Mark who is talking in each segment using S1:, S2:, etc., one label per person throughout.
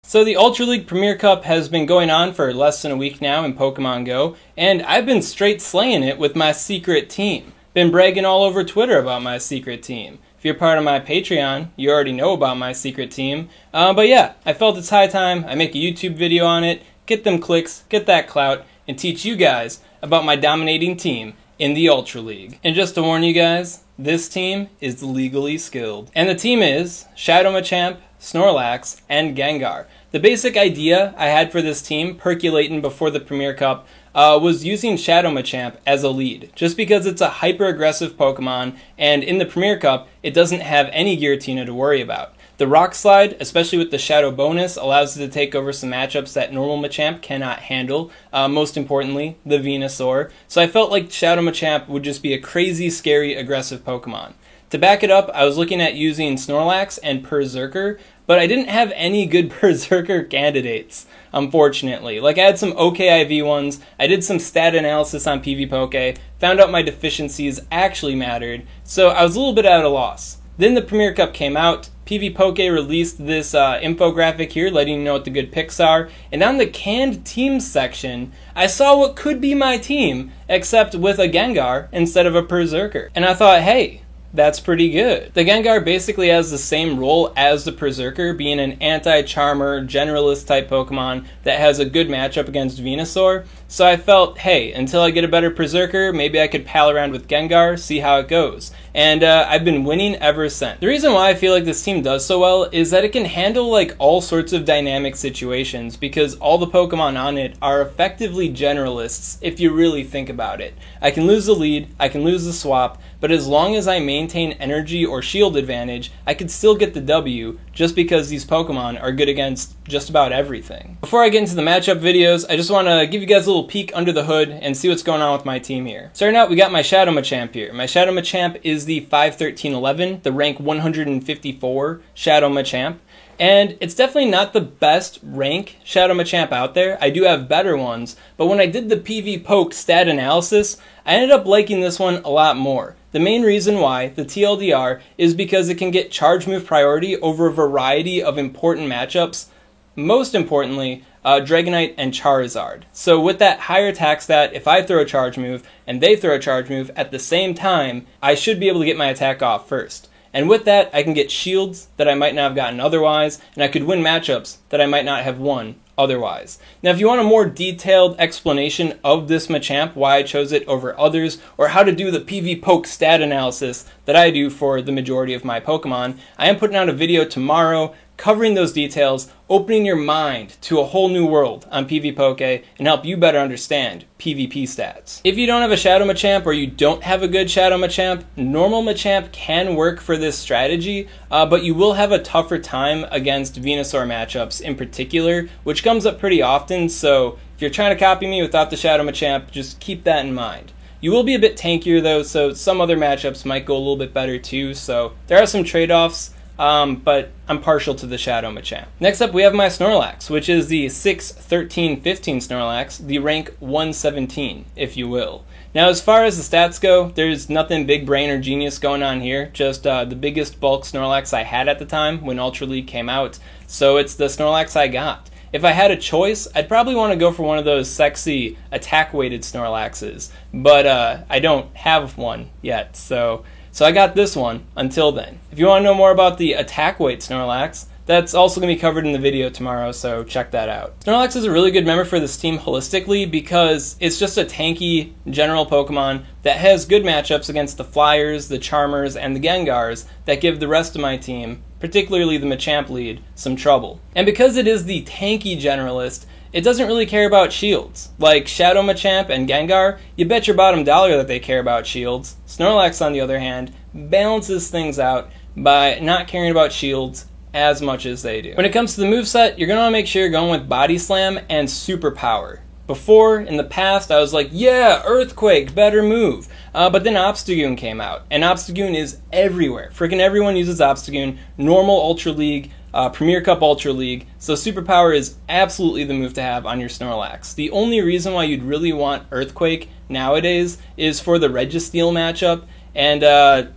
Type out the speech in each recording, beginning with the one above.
S1: So the Ultra League Premier Cup has been going on for less than a week now in Pokemon Go, and I've been straight slaying it with my secret team. Been bragging all over Twitter about my secret team. If you're part of my Patreon, you already know about my secret team. But yeah, I felt it's high time I make a YouTube video on it, get them clicks, get that clout, and teach you guys about my dominating team in the Ultra League. And just to warn you guys, this team is legally skilled. And the team is Shadow Machamp, Snorlax, and Gengar. The basic idea I had for this team, percolating before the Premier Cup, was using Shadow Machamp as a lead, just because it's a hyper-aggressive Pokemon, and in the Premier Cup, it doesn't have any Giratina to worry about. The Rock Slide, especially with the Shadow bonus, allows it to take over some matchups that normal Machamp cannot handle, most importantly, the Venusaur. So I felt like Shadow Machamp would just be a crazy, scary, aggressive Pokemon. To back it up, I was looking at using Snorlax and Berserker, but I didn't have any good Berserker candidates, unfortunately. Like, I had some okay IV ones, I did some stat analysis on PvPoke, found out my deficiencies actually mattered, so I was a little bit at a loss. Then the Premier Cup came out, PvPoke released this infographic here letting you know what the good picks are, and on the canned teams section, I saw what could be my team, except with a Gengar instead of a Berserker. And I thought, hey, that's pretty good. The Gengar basically has the same role as the Berserker, being an anti-charmer, generalist type Pokemon that has a good matchup against Venusaur. So I felt, hey, until I get a better Berserker, maybe I could pal around with Gengar, see how it goes. And I've been winning ever since. The reason why I feel like this team does so well is that it can handle like all sorts of dynamic situations, because all the Pokemon on it are effectively generalists if you really think about it. I can lose the lead, I can lose the swap, but as long as I maintain energy or shield advantage, I could still get the W just because these Pokemon are good against just about everything. Before I get into the matchup videos, I just want to give you guys a little peek under the hood and see what's going on with my team here. Starting out, we got my Shadow Machamp here. My Shadow Machamp is the 51311, the rank 154 Shadow Machamp. And it's definitely not the best rank Shadow Machamp out there. I do have better ones, but when I did the PvPoke stat analysis, I ended up liking this one a lot more. The main reason why, the TLDR, is because it can get Charge Move priority over a variety of important matchups, most importantly, Dragonite and Charizard. So with that higher attack stat, if I throw a Charge Move and they throw a Charge Move at the same time, I should be able to get my attack off first. And with that, I can get shields that I might not have gotten otherwise, and I could win matchups that I might not have won otherwise. Now, if you want a more detailed explanation of this Machamp, why I chose it over others, or how to do the PvPoke stat analysis that I do for the majority of my Pokemon, I am putting out a video tomorrow covering those details, opening your mind to a whole new world on PvPoke, and help you better understand PvP stats. If you don't have a Shadow Machamp, or you don't have a good Shadow Machamp, normal Machamp can work for this strategy, but you will have a tougher time against Venusaur matchups in particular, which comes up pretty often, so if you're trying to copy me without the Shadow Machamp, just keep that in mind. You will be a bit tankier though, so some other matchups might go a little bit better too, so there are some trade-offs. But I'm partial to the Shadow Machamp. Next up, we have my Snorlax, which is the 6-13-15 Snorlax, the rank 117, if you will. Now, as far as the stats go, there's nothing big brain or genius going on here, just the biggest bulk Snorlax I had at the time when Ultra League came out, so it's the Snorlax I got. If I had a choice, I'd probably want to go for one of those sexy attack-weighted Snorlaxes, but I don't have one yet, so I got this one until then. If you want to know more about the attack weight Snorlax, that's also going to be covered in the video tomorrow, so check that out. Snorlax is a really good member for this team holistically because it's just a tanky general Pokemon that has good matchups against the Flyers, the Charmers, and the Gengars that give the rest of my team, particularly the Machamp lead, some trouble. And because it is the tanky generalist, it doesn't really care about shields. Like Shadow Machamp and Gengar, you bet your bottom dollar that they care about shields. Snorlax, on the other hand, balances things out by not caring about shields as much as they do. When it comes to the moveset, you're going to want to make sure you're going with Body Slam and Super Power. Before, in the past, I was like, yeah, Earthquake, better move. But then Obstagoon came out, and Obstagoon is everywhere. Freaking everyone uses Obstagoon. Normal Ultra League, Premier Cup Ultra League, so Superpower is absolutely the move to have on your Snorlax. The only reason why you'd really want Earthquake nowadays is for the Registeel matchup, And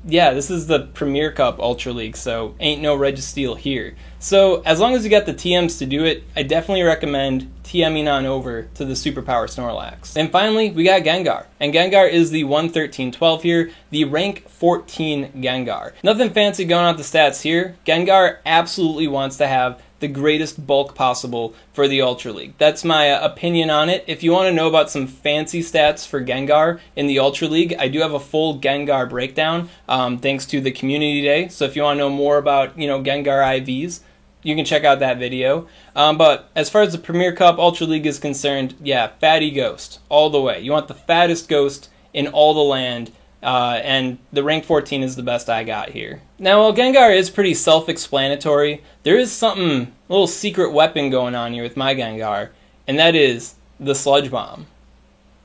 S1: yeah, this is the Premier Cup Ultra League, so ain't no Registeel here. So as long as you got the TMs to do it, I definitely recommend TMing on over to the Superpower Snorlax. And finally, we got Gengar. And Gengar is the 113-12 here, the rank 14 Gengar. Nothing fancy going on with the stats here. Gengar absolutely wants to have the greatest bulk possible for the Ultra League. That's my opinion on it. If you want to know about some fancy stats for Gengar in the Ultra League, I do have a full Gengar breakdown thanks to the Community Day. So if you want to know more about, Gengar IVs, you can check out that video. But as far as the Premier Cup Ultra League is concerned, yeah, fatty ghost all the way. You want the fattest ghost in all the land. And the rank 14 is the best I got here. Now, while Gengar is pretty self-explanatory, there is something, a little secret weapon going on here with my Gengar, and that is the Sludge Bomb.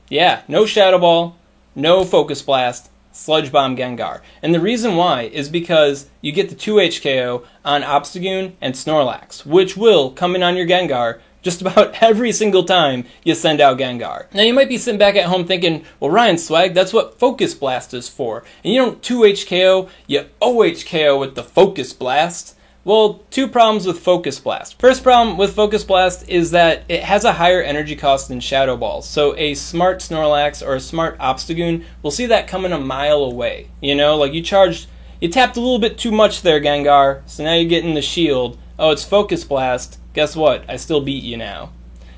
S1: Yeah, no Shadow Ball, no Focus Blast, Sludge Bomb Gengar. And the reason why is because you get the 2 HKO on Obstagoon and Snorlax, which will come in on your Gengar just about every single time you send out Gengar. Now you might be sitting back at home thinking, well, Ryan Swag, that's what Focus Blast is for. And you don't 2 HKO, you OHKO with the Focus Blast. Well, two problems with Focus Blast. First problem with Focus Blast is that it has a higher energy cost than Shadow Balls. So a smart Snorlax or a smart Obstagoon will see that coming a mile away. Like you tapped a little bit too much there, Gengar, so now you're getting the shield. Oh, it's Focus Blast. Guess what? I still beat you now.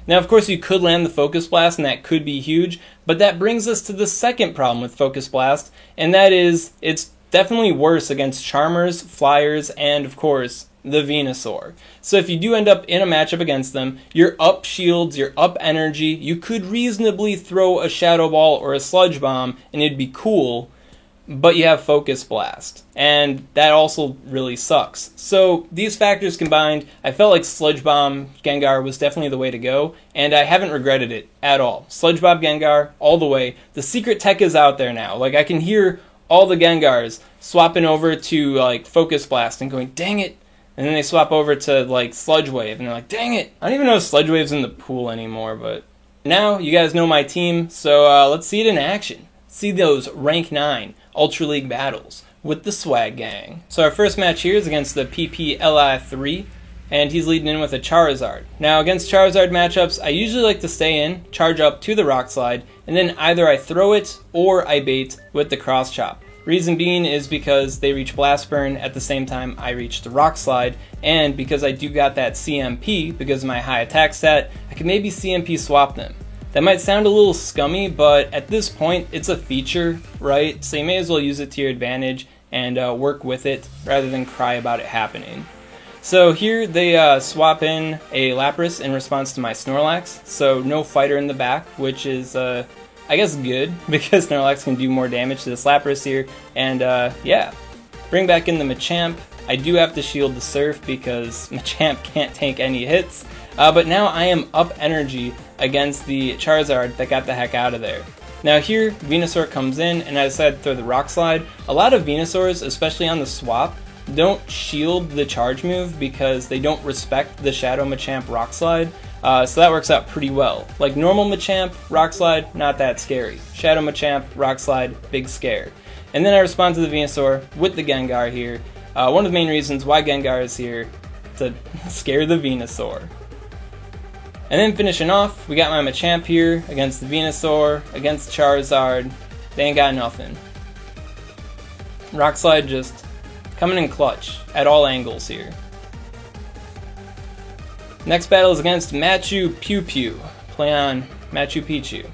S1: Now, of course, you could land the Focus Blast, and that could be huge, but that brings us to the second problem with Focus Blast, and that is it's definitely worse against Charmers, Flyers, and, of course, the Venusaur. So if you do end up in a matchup against them, you're up shields, you're up energy, you could reasonably throw a Shadow Ball or a Sludge Bomb, and it'd be cool, but you have Focus Blast, and that also really sucks. So these factors combined, I felt like Sludge Bomb Gengar was definitely the way to go, and I haven't regretted it at all. Sludge Bomb Gengar, all the way. The secret tech is out there now. Like, I can hear all the Gengars swapping over to, Focus Blast and going, dang it, and then they swap over to, Sludge Wave, and they're like, dang it. I don't even know if Sludge Wave's in the pool anymore, but now you guys know my team, so let's see it in action. See those rank 9 Ultra League battles with the Swag Gang. So our first match here is against the PPLI3, and he's leading in with a Charizard. Now against Charizard matchups, I usually like to stay in, charge up to the Rock Slide, and then either I throw it or I bait with the Cross Chop. Reason being is because they reach Blast Burn at the same time I reach the Rock Slide, and because I do got that CMP, because of my high attack stat, I can maybe CMP swap them. That might sound a little scummy, but at this point, it's a feature, right? So you may as well use it to your advantage and work with it rather than cry about it happening. So here they swap in a Lapras in response to my Snorlax, so no fighter in the back, which is, I guess, good, because Snorlax can do more damage to this Lapras here, and yeah. Bring back in the Machamp. I do have to shield the Surf because Machamp can't tank any hits, but now I am up energy against the Charizard that got the heck out of there. Now here, Venusaur comes in, and I decided to throw the Rock Slide. A lot of Venusaurs, especially on the swap, don't shield the charge move because they don't respect the Shadow Machamp Rock Slide, so that works out pretty well. Like normal Machamp, Rock Slide, not that scary. Shadow Machamp, Rock Slide, big scare. And then I respond to the Venusaur with the Gengar here. One of the main reasons why Gengar is here, to scare the Venusaur. And then finishing off, we got my Machamp here against the Venusaur, against Charizard. They ain't got nothing. Rock Slide just coming in clutch at all angles here. Next battle is against Machu Picchu. Play on Machu Picchu.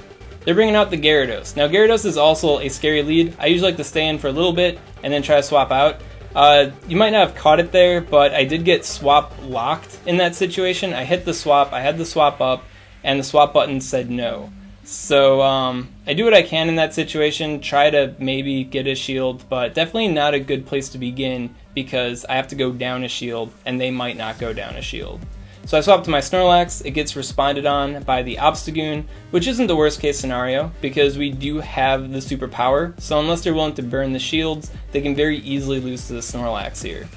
S1: They're bringing out the Gyarados. Now Gyarados is also a scary lead. I usually like to stay in for a little bit and then try to swap out. You might not have caught it there, but I did get swap locked in that situation. I hit the swap, I had the swap up, and the swap button said no. So I do what I can in that situation, try to maybe get a shield, but definitely not a good place to begin because I have to go down a shield, and they might not go down a shield. So I swap to my Snorlax, it gets responded on by the Obstagoon, which isn't the worst case scenario because we do have the superpower, so unless they're willing to burn the shields, they can very easily lose to the Snorlax here,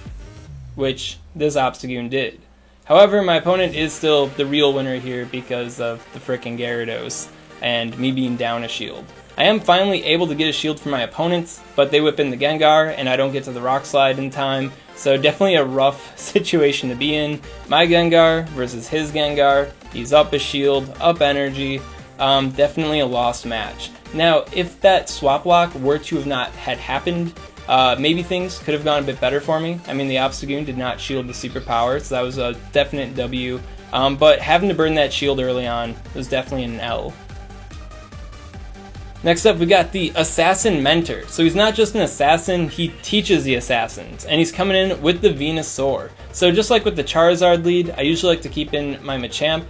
S1: which this Obstagoon did. However, my opponent is still the real winner here because of the frickin' Gyarados and me being down a shield. I am finally able to get a shield for my opponents, but they whip in the Gengar, and I don't get to the Rock Slide in time, so definitely a rough situation to be in. My Gengar versus his Gengar, he's up a shield, up energy, definitely a lost match. Now, if that swap lock were to have not had happened, maybe things could have gone a bit better for me. I mean, the Obstagoon did not shield the superpower, so that was a definite W, but having to burn that shield early on was definitely an L. Next up, we got the Assassin Mentor. So he's not just an assassin, he teaches the assassins, and he's coming in with the Venusaur. So just like with the Charizard lead, I usually like to keep in my Machamp.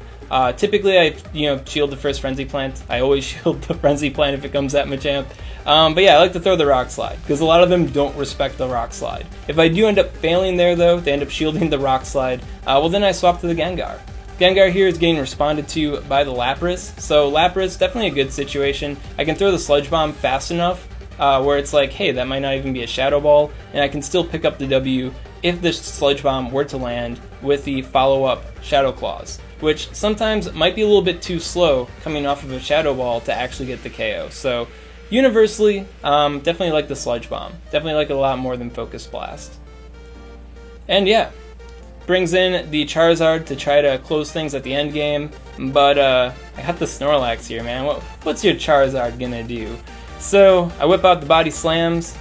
S1: Typically, I shield the first Frenzy Plant. I always shield the Frenzy Plant if it comes at Machamp. But yeah, I like to throw the Rock Slide, because a lot of them don't respect the Rock Slide. If I do end up failing there, though, they end up shielding the Rock Slide, well then I swap to the Gengar. Gengar here is getting responded to by the Lapras, so Lapras, definitely a good situation. I can throw the Sludge Bomb fast enough where it's like, hey, that might not even be a Shadow Ball, and I can still pick up the W if the Sludge Bomb were to land with the follow-up Shadow Claws, which sometimes might be a little bit too slow coming off of a Shadow Ball to actually get the KO. So universally, definitely like the Sludge Bomb. Definitely like it a lot more than Focus Blast. And yeah, brings in the Charizard to try to close things at the end game, but I got the Snorlax here, man. What's your Charizard gonna do? So I whip out the Body Slams,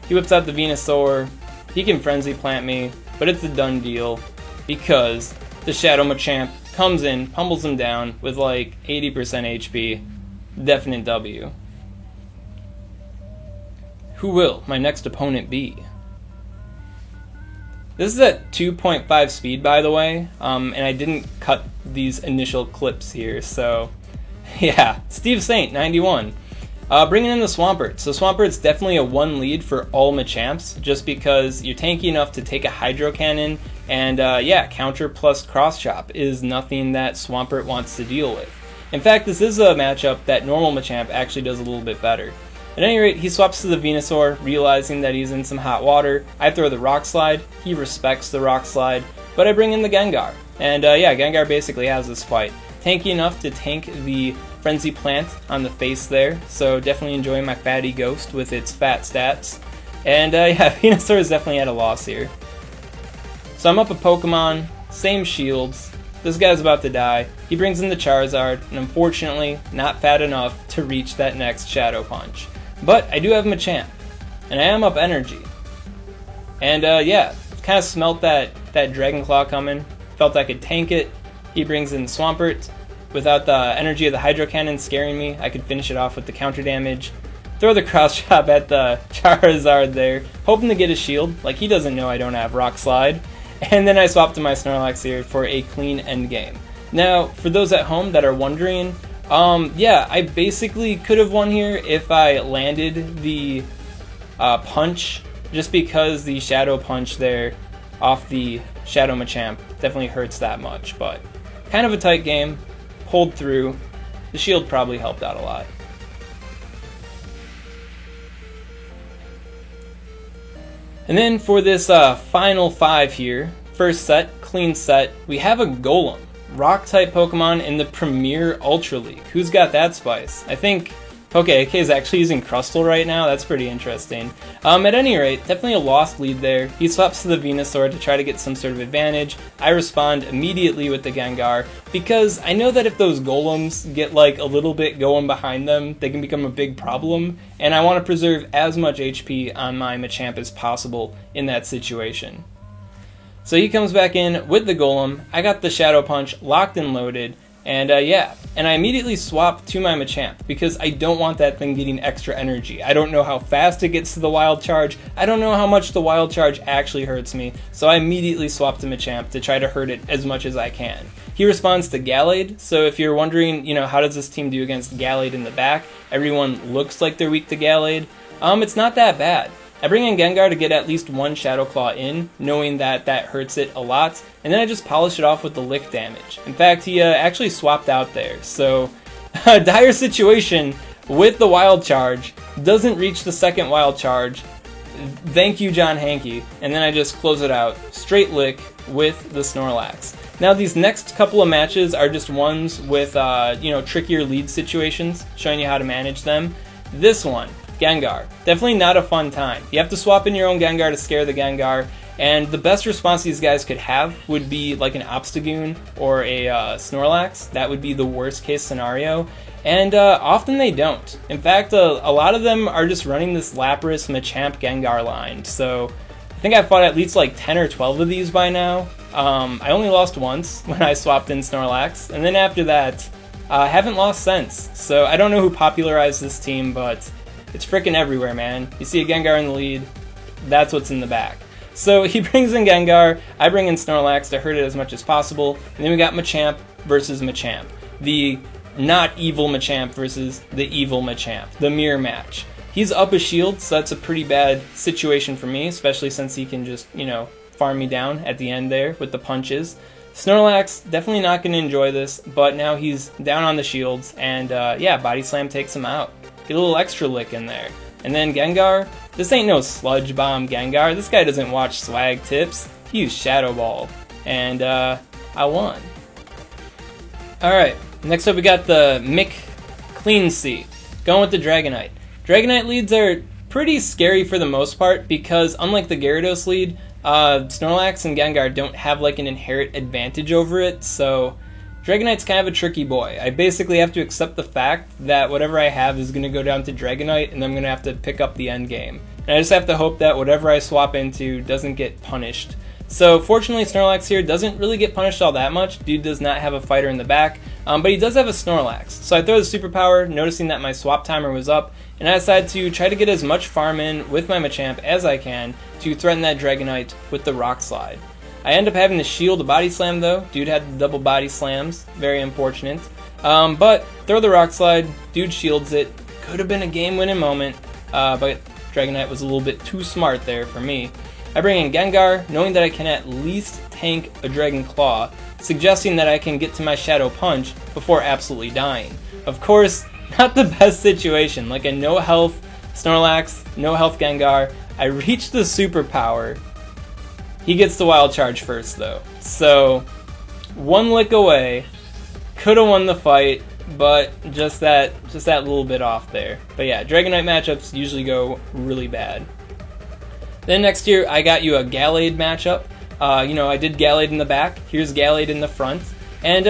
S1: he whips out the Venusaur, he can Frenzy Plant me, but it's a done deal because the Shadow Machamp comes in, pummels him down with like 80% HP, definite W. Who will my next opponent be? This is at 2.5 speed, by the way, and I didn't cut these initial clips here, so yeah. Steve Saint, 91. Bringing in the Swampert. So Swampert's definitely a 1 lead for all Machamps, just because you're tanky enough to take a Hydro Cannon, and yeah, counter plus Cross Chop is nothing that Swampert wants to deal with. In fact, this is a matchup that normal Machamp actually does a little bit better. At any rate, he swaps to the Venusaur, realizing that he's in some hot water. I throw the Rock Slide, he respects the Rock Slide, but I bring in the Gengar. And yeah, Gengar basically has this fight. Tanky enough to tank the Frenzy Plant on the face there, so definitely enjoying my Fatty Ghost with its fat stats. And yeah, Venusaur is definitely at a loss here. So I'm up a Pokemon, same shields, this guy's about to die. He brings in the Charizard, and unfortunately, not fat enough to reach that next Shadow Punch. But I do have Machamp, and I am up energy. And yeah, kind of smelt that Dragon Claw coming, felt I could tank it. He brings in Swampert. Without the energy of the Hydro Cannon scaring me, I could finish it off with the counter damage. Throw the Cross Chop at the Charizard there, hoping to get a shield, like he doesn't know I don't have Rock Slide. And then I swap to my Snorlax here for a clean endgame. Now, for those at home that are wondering, yeah, I basically could have won here if I landed the punch, just because the Shadow Punch there off the Shadow Machamp definitely hurts that much, but kind of a tight game, pulled through. The shield probably helped out a lot. And then for this final 5 here, first set, clean set, we have a Golem. Rock-type Pokemon in the Premier Ultra League. Who's got that spice? I think Poke-AK is actually using Crustle right now. That's pretty interesting. At any rate, definitely a lost lead there. He swaps to the Venusaur to try to get some sort of advantage. I respond immediately with the Gengar, because I know that if those Golems get like a little bit going behind them, they can become a big problem, and I want to preserve as much HP on my Machamp as possible in that situation. So he comes back in with the Golem. I got the Shadow Punch locked and loaded, and yeah, and I immediately swap to my Machamp because I don't want that thing getting extra energy. I don't know how fast it gets to the Wild Charge. I don't know how much the Wild Charge actually hurts me, so I immediately swap to Machamp to try to hurt it as much as I can. He responds to Gallade, so if you're wondering, you know, how does this team do against Gallade in the back? Everyone looks like they're weak to Gallade. It's not that bad. I bring in Gengar to get at least one Shadow Claw in, knowing that that hurts it a lot, and then I just polish it off with the Lick damage. In fact, he actually swapped out there, so dire situation with the Wild Charge, doesn't reach the second Wild Charge. Thank you, John Hanke. And then I just close it out, straight Lick with the Snorlax. Now these next couple of matches are just ones with trickier lead situations, showing you how to manage them. This one, Gengar, definitely not a fun time. You have to swap in your own Gengar to scare the Gengar, and the best response these guys could have would be like an Obstagoon or a Snorlax. That would be the worst case scenario, and often they don't. In fact, a lot of them are just running this Lapras, Machamp, Gengar line, so I think I've fought at least like 10 or 12 of these by now. I only lost once when I swapped in Snorlax, and then after that, I haven't lost since. So I don't know who popularized this team, but it's freaking everywhere, man. You see a Gengar in the lead, that's what's in the back. So he brings in Gengar, I bring in Snorlax to hurt it as much as possible, and then we got Machamp versus Machamp. The not evil Machamp versus the evil Machamp, the mirror match. He's up a shield, so that's a pretty bad situation for me, especially since he can just, farm me down at the end there with the punches. Snorlax, definitely not going to enjoy this, but now he's down on the shields, and Body Slam takes him out. Get a little extra lick in there. And then Gengar, this ain't no Sludge Bomb Gengar, this guy doesn't watch swag tips, he used Shadow Ball, and I won. Alright, next up we got the Mick Cleansea, going with the Dragonite. Dragonite leads are pretty scary for the most part because unlike the Gyarados lead, Snorlax and Gengar don't have like an inherent advantage over it, so Dragonite's kind of a tricky boy. I basically have to accept the fact that whatever I have is going to go down to Dragonite and I'm going to have to pick up the end game. And I just have to hope that whatever I swap into doesn't get punished. So fortunately Snorlax here doesn't really get punished all that much. Dude does not have a fighter in the back, but he does have a Snorlax. So I throw the superpower, noticing that my swap timer was up, and I decide to try to get as much farm in with my Machamp as I can to threaten that Dragonite with the Rock Slide. I end up having to shield a Body Slam though. Dude had the double Body Slams, very unfortunate. But throw the Rock Slide, dude shields it. Could have been a game-winning moment, but Dragonite was a little bit too smart there for me. I bring in Gengar, knowing that I can at least tank a Dragon Claw, suggesting that I can get to my Shadow Punch before absolutely dying. Of course, not the best situation, like a no health Snorlax, no health Gengar. I reach the superpower. He gets the Wild Charge first though. So, one lick away, could have won the fight, but just that little bit off there. But yeah, Dragonite matchups usually go really bad. Then next year, I got you a Gallade matchup. I did Gallade in the back, here's Gallade in the front. And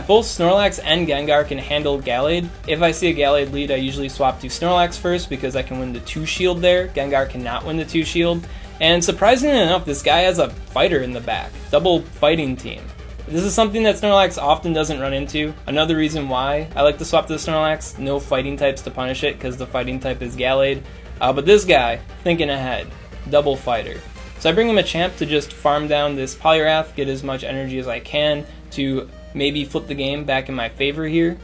S1: both Snorlax and Gengar can handle Gallade. If I see a Gallade lead, I usually swap to Snorlax first because I can win the 2 shield there. Gengar cannot win the 2 shield. And surprisingly enough, this guy has a fighter in the back. Double fighting team. This is something that Snorlax often doesn't run into. Another reason why I like to swap to the Snorlax, no fighting types to punish it because the fighting type is Gallade. But this guy, thinking ahead, double fighter. So I bring him a Machamp to just farm down this Poliwrath, get as much energy as I can to maybe flip the game back in my favor here.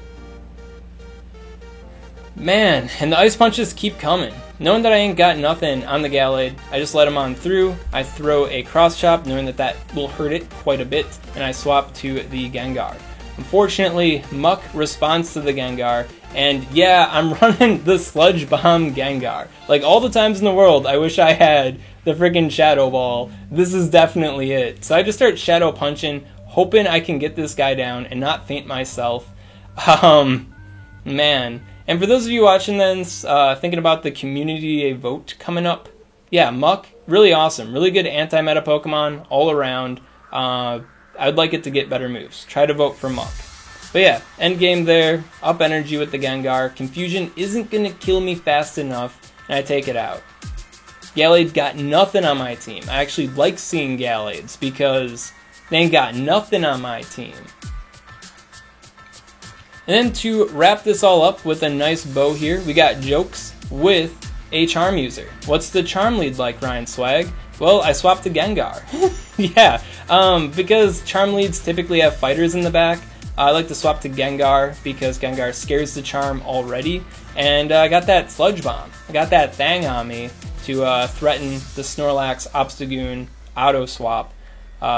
S1: Man, and the Ice Punches keep coming. Knowing that I ain't got nothing on the Gallade, I just let him on through. I throw a Cross Chop, knowing that that will hurt it quite a bit, and I swap to the Gengar. Unfortunately, Muck responds to the Gengar, and yeah, I'm running the Sludge Bomb Gengar. Like, all the times in the world I wish I had the freaking Shadow Ball, this is definitely it. So I just start Shadow Punching, hoping I can get this guy down and not faint myself. Man. And for those of you watching this, thinking about the Community Day vote coming up, yeah, Muck, really awesome. Really good anti-meta Pokemon all around. I'd like it to get better moves. Try to vote for Muck. But yeah, end game there. Up energy with the Gengar. Confusion isn't going to kill me fast enough, and I take it out. Gallade got nothing on my team. I actually like seeing Gallades because they ain't got nothing on my team. And then to wrap this all up with a nice bow here, we got Jokes with a Charm user. What's the Charm lead like, Ryan Swag? Well, I swapped to Gengar. Yeah, because Charm leads typically have fighters in the back, I like to swap to Gengar because Gengar scares the Charm already. And I got that Sludge Bomb. I got that thing on me to threaten the Snorlax, Obstagoon, Auto Swap,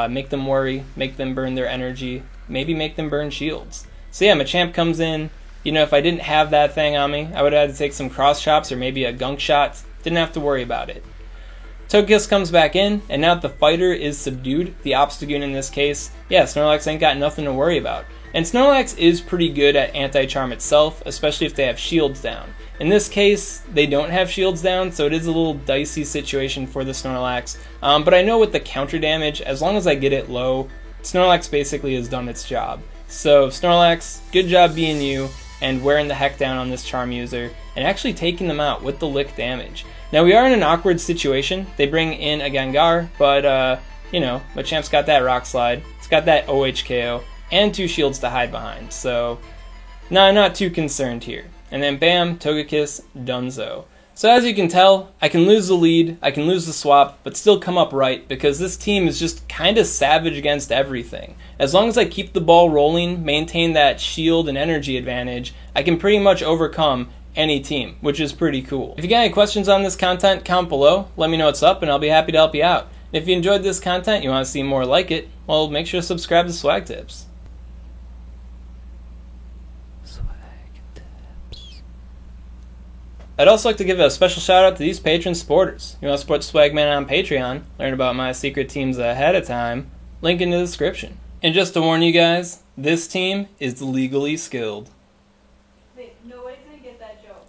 S1: make them worry, make them burn their energy, maybe make them burn shields. So yeah, Machamp comes in. You know, if I didn't have that thing on me, I would have had to take some Cross Chops or maybe a Gunk Shot. Didn't have to worry about it. Togekiss comes back in, and now that the fighter is subdued, the Obstagoon in this case, yeah, Snorlax ain't got nothing to worry about. And Snorlax is pretty good at anti-charm itself, especially if they have shields down. In this case, they don't have shields down, so it is a little dicey situation for the Snorlax. But I know with the counter damage, as long as I get it low, Snorlax basically has done its job. So Snorlax, good job being you, and wearing the heck down on this Charm user, and actually taking them out with the lick damage. Now we are in an awkward situation. They bring in a Gengar, but you know, Machamp's got that Rock Slide, it's got that OHKO, and 2 shields to hide behind, so I'm not too concerned here. And then bam, Togekiss, donezo. So as you can tell, I can lose the lead, I can lose the swap, but still come up right, because this team is just kinda savage against everything. As long as I keep the ball rolling, maintain that shield and energy advantage, I can pretty much overcome any team, which is pretty cool. If you got any questions on this content, comment below, let me know what's up, and I'll be happy to help you out. And if you enjoyed this content, you want to see more like it, well, make sure to subscribe to Swag Tips. I'd also like to give a special shout out to these patron supporters. You want to support Swagman on Patreon, learn about my secret teams ahead of time, link in the description. And just to warn you guys, this team is legally skilled.
S2: Wait, nobody's gonna get that joke.